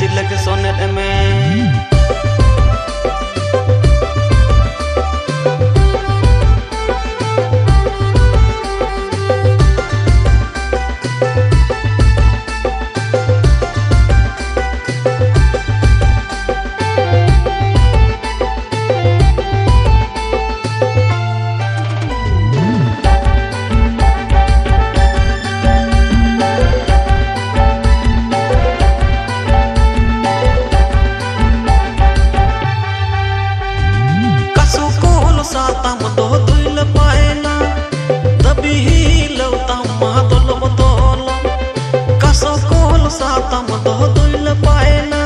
सिलक sonnet में सातम दो दुल पाएना दबी ही लौता मादल बदल कसो कोल सातम दो दुल पाएना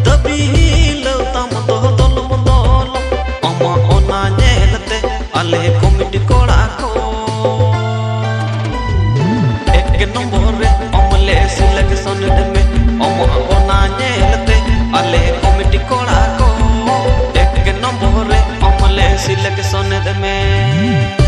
दबी ही लौता मादल बदल अमा ओना नेलते अले कमिटी कोड़ा को एक नंबर रे अमले सिलक सोनेट में अमा ओना नेलते अले कमिटी कोड़ा को एक नंबर रे सिलक सोनेट में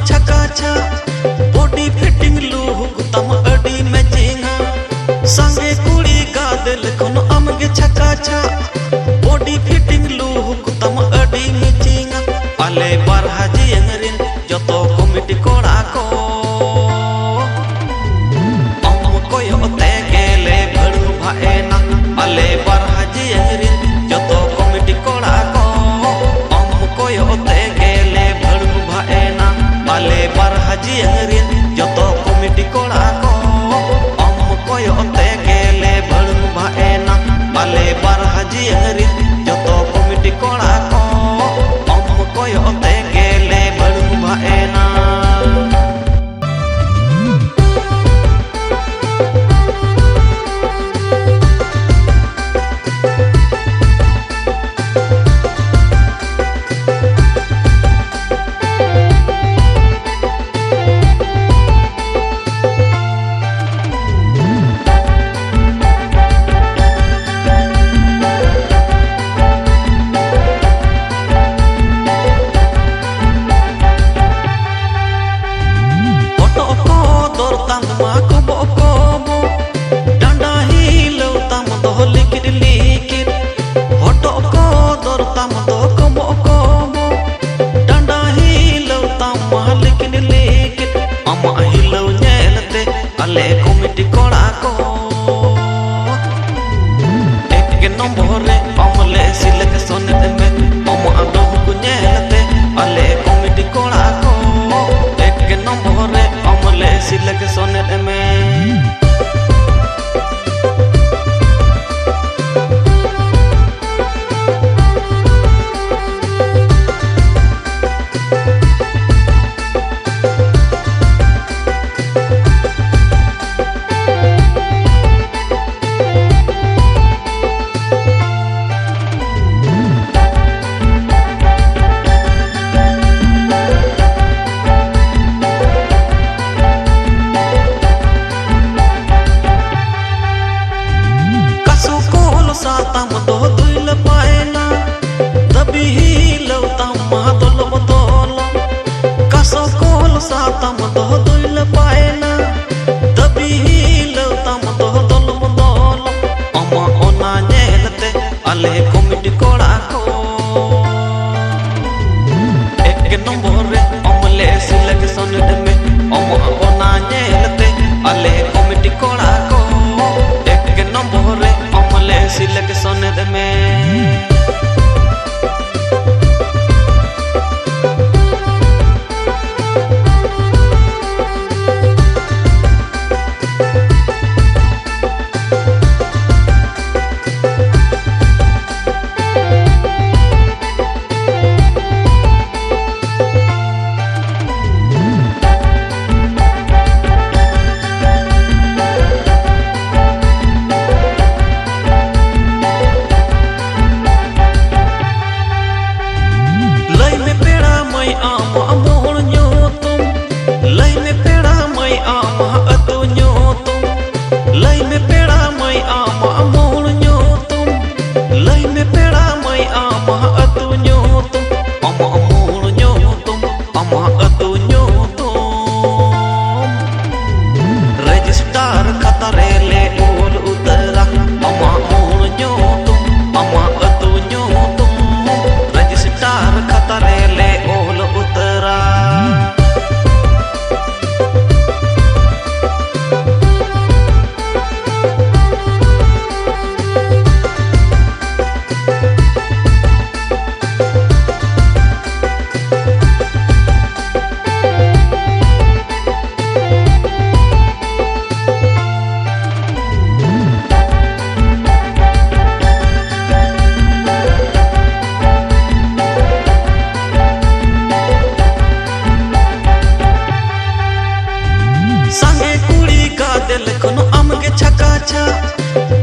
छकाछा बॉडी फिटिंग लुक तम अडी मैचिंगा संगे कुड़ी का दिल कोनो अमगे छकाछा बॉडी फिटिंग लुक तम अडी मैचिंगा अले बारहा जियंगरिन जतो कमिटी कोड़ा को अम कोयो ते गेले भड़ु भाएना अले बारहा जियंगरिन जतो कमिटी कोड़ा को अम कोयो ते गेले भड़ु भाएना अले बारहा जियंगरिन जतो कमिटी कोड़ा को अम कोयो ते गेले भड़ु भाएना अले बारहा जियंगरिन जतो कमिटी कोड़ा को अम कोयो ते गेले भड़ु भाएना अले कमिटी कोड़ा को एक नंबर रे अमले सिलक सोनेट में अम आदो को नेलते अले कमिटी कोड़ा को एक नंबर रे अमले सिलक सोनेट में भरोसा तम तो दुल पाएना दबी तम तो दलम दल अमा ओना नेलते आले कमिटी कोड़ा को एक नंबर रे अमले सिलेक्शन में अमा ओना नेलते आले कमिटी कोड़ा को एक नंबर रे अमले सिलेक्शन में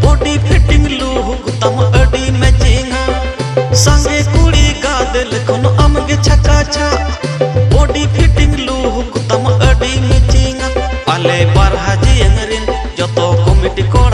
बॉडी फिटिंग लुक तम अडी मैचिंगा संगे कुड़ी का दिल कोनो अमगे छका छा बॉडी फिटिंग लुक तम अडी मैचिंगा आले बारहा जी अंगरिन जतो कमिटी को